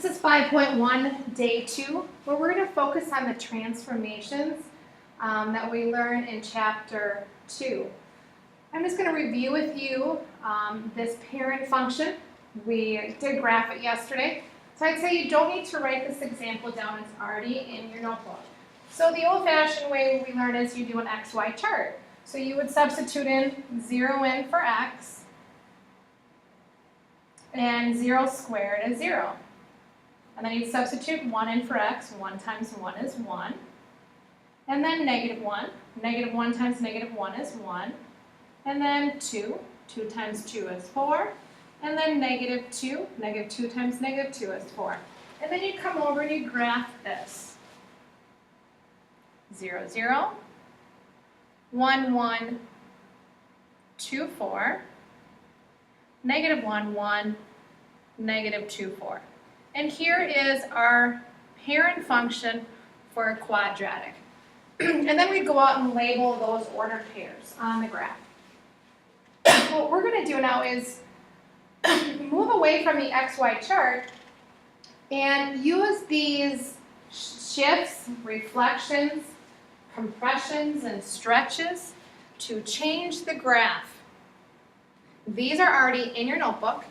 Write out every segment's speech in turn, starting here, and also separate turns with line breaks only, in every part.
This is 5.1, day 2, where we're going to focus on the transformations that we learn in chapter 2. I'm just going to review with you this parent function. We did graph it yesterday, so I'd say you don't need to write this example down. It's already in your notebook. So the old-fashioned way we learn is you do an XY chart. So you would substitute in 0 in for x, and 0 squared is 0. And then you'd substitute 1 in for x. 1 times 1 is 1. And then negative 1. Negative 1 times negative 1 is 1. And then 2. 2 times 2 is 4. And then negative 2. Negative 2 times negative 2 is 4. And then you come over and you graph this. 0, 0. 1, 1. 2, 4. Negative 1, 1. Negative 2, 4. And here is our parent function for a quadratic. And then we go out and label those ordered pairs on the graph. What we're going to do now is move away from the XY chart and use these shifts, reflections, compressions, and stretches to change the graph. These are already in your notebook.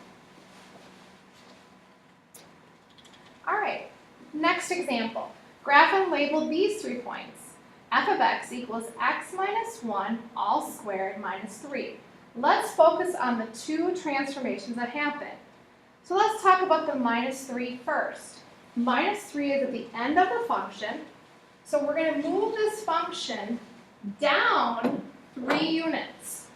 All right, next example. Graph and label these 3 points. F of x equals x minus 1 all squared minus 3. Let's focus on the 2 transformations that happen. So let's talk about the minus 3 first. Minus 3 is at the end of the function. So we're going to move this function down 3 units.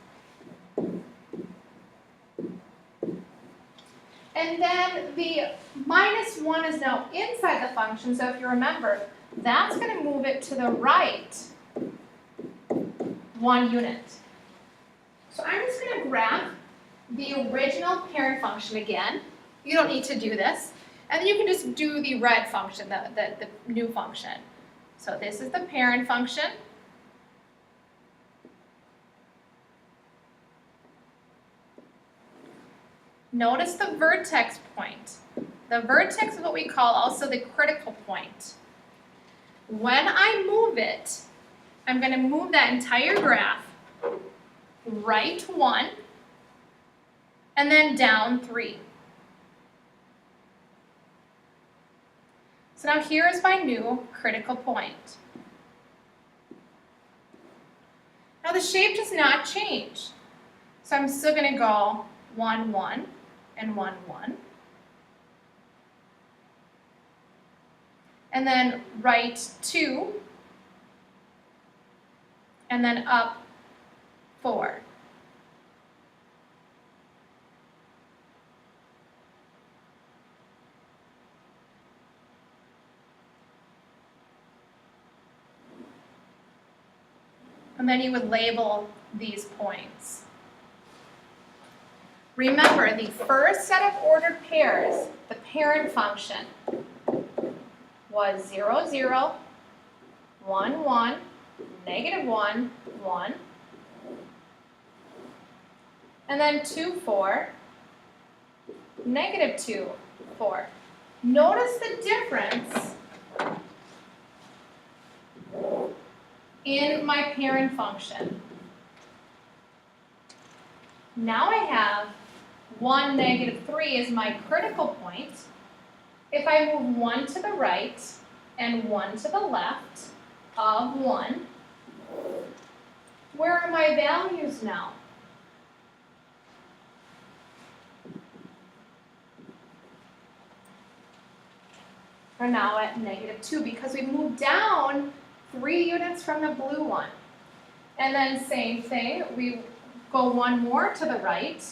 And then the minus 1 is now inside the function, so if you remember, that's going to move it to the right 1 unit. So I'm just going to graph the original parent function again. You don't need to do this. And then you can just do the red function, the new function. So this is the parent function. Notice the vertex point. The vertex is what we call also the critical point. When I move it, I'm going to move that entire graph right 1 and then down 3. So now here is my new critical point. Now the shape does not change. So I'm still going to go 1, 1. And 1, 1. And then right 2, and then up 4. And then you would label these points. Remember, the first set of ordered pairs, the parent function, was 0, 0, 1, 1, negative 1, 1, and then 2, 4, negative 2, 4. Notice the difference in my parent function. Now I have 1, negative 3 is my critical point. If I move 1 to the right and 1 to the left of 1, where are my values now? We're now at negative 2 because we moved down 3 units from the blue one. And then same thing, we go 1 more to the right,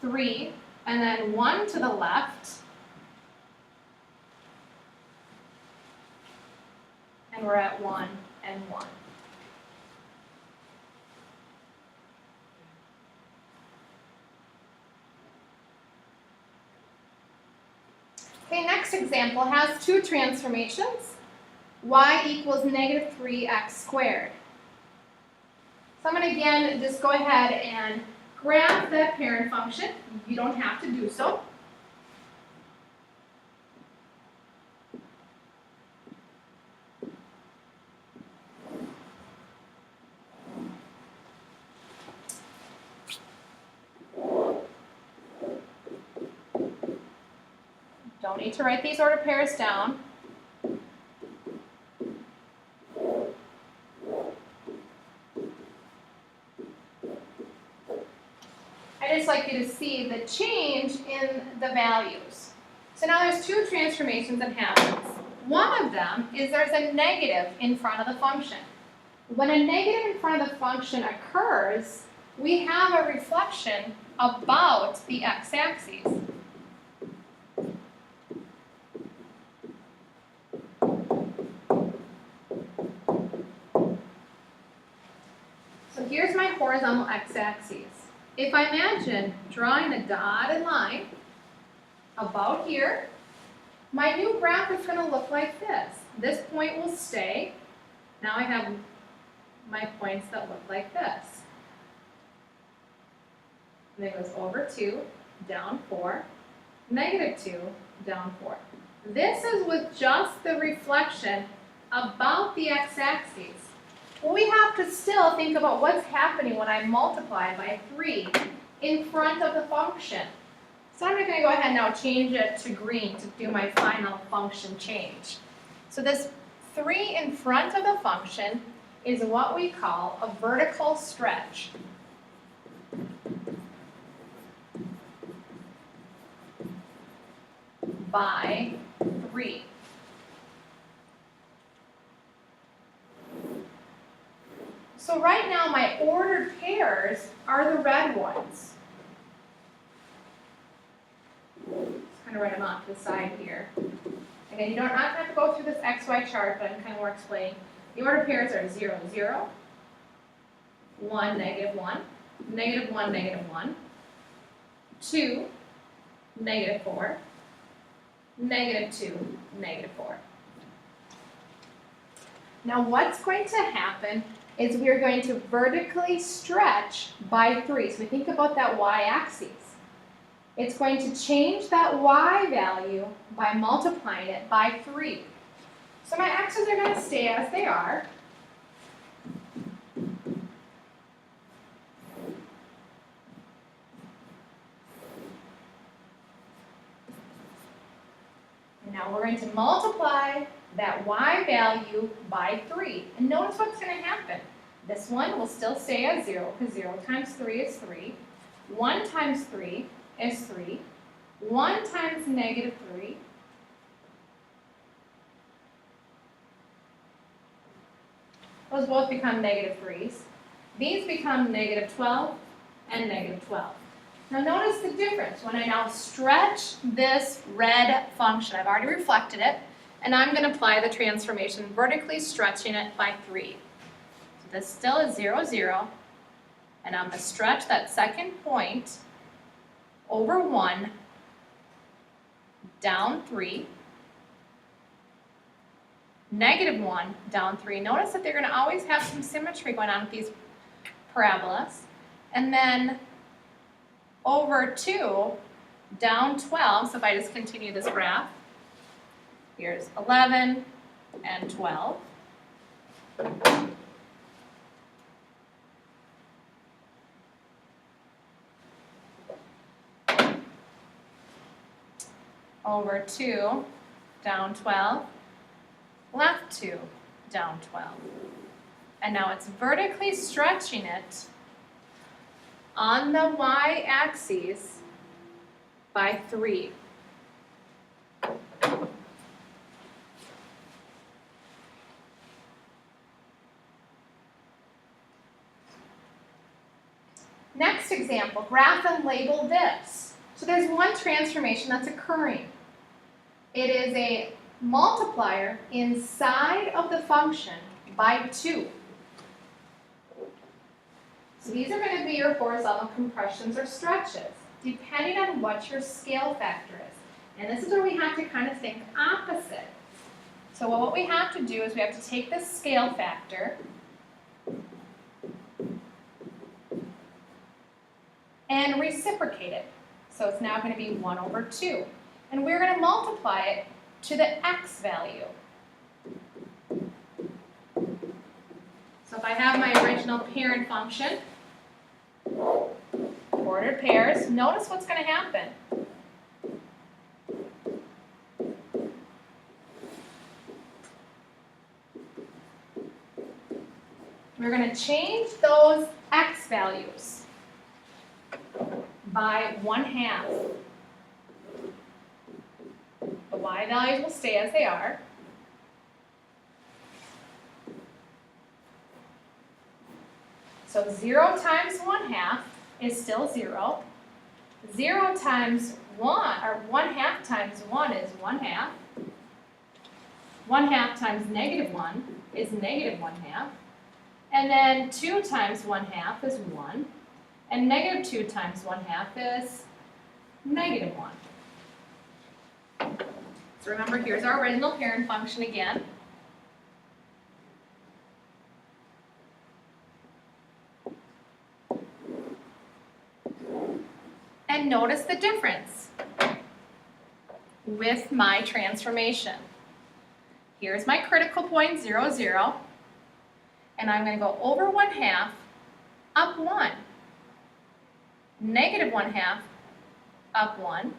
3, and then 1 to the left, and we're at 1 and 1. Okay, next example has 2 transformations. Y equals negative 3x squared. So I'm going to again just go ahead and graph that parent function. You don't have to do so. Don't need to write these ordered pairs down. I just like you to see the change in the values. So now there's two transformations that happens. One of them is there's a negative in front of the function. When a negative in front of the function occurs, we have a reflection about the x-axis. So here's my horizontal x-axis. If I imagine drawing a dotted line about here, my new graph is going to look like this. This point will stay. Now I have my points that look like this. And it goes over 2, down 4, negative 2, down 4. This is with just the reflection about the x-axis. Well, we have to still think about what's happening when I multiply by 3 in front of the function. So I'm going to go ahead now change it to green to do my final function change. So this 3 in front of the function is what we call a vertical stretch. By 3. So right now my ordered pairs are the red ones. Just kind of write them off to the side here. Again, you don't have to go through this XY chart, but I'm kind of more explaining. The ordered pairs are 0, 0, 1, negative 1, negative 1, negative 1, 2, negative 4, negative 2, negative 4. Now what's going to happen is we are going to vertically stretch by 3. So we think about that y-axis. It's going to change that y value by multiplying it by 3. So my x's are going to stay as they are. And now we're going to multiply that y value by 3. And notice what's going to happen. This one will still stay as 0, because 0 times 3 is 3. 1 times 3 is 3. 1 times negative 3 . Those both become negative 3s. These become negative 12 and negative 12. Now notice the difference. When I now stretch this red function, I've already reflected it, and I'm going to apply the transformation, vertically stretching it by 3. So this still is 0, 0, and I'm going to stretch that second point over 1, down 3, negative 1, down 3. Notice that they're going to always have some symmetry going on with these parabolas. And then over 2, down 12. So if I just continue this graph, here's 11 and 12. Over 2, down 12. Left 2, down 12. And now it's vertically stretching it on the y-axis by 3. Next example, graph and label this. So there's one transformation that's occurring. It is a multiplier inside of the function by 2. So these are going to be your horizontal compressions or stretches, depending on what your scale factor is. And this is where we have to kind of think opposite. So what we have to do is we have to take this scale factor and reciprocate it. So it's now going to be 1 over 2. And we're going to multiply it to the x value. So if I have my original parent function, ordered pairs, notice what's going to happen. We're going to change those x values by 1/2. The y values will stay as they are. So 0 times 1/2 is still 0. 0 times 1, or 1/2 times 1 is 1/2. 1/2 times -1 is -1/2. And then 2 times 1/2 is 1. And -2 times 1/2 is -1. So remember, here's our original parent function again. And notice the difference with my transformation. Here's my critical point, 0, 0. And I'm going to go over 1/2, up 1. -1/2, up 1.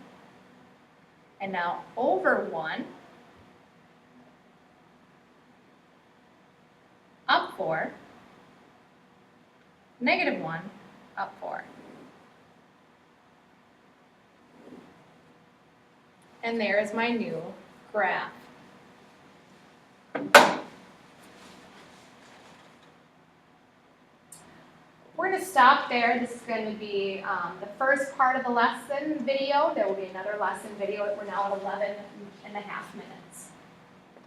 And now over 1, up 4, -1, up 4. And there is my new graph. We're going to stop there. This is going to be the first part of the lesson video. There will be another lesson video. We're now at 11 and a half minutes.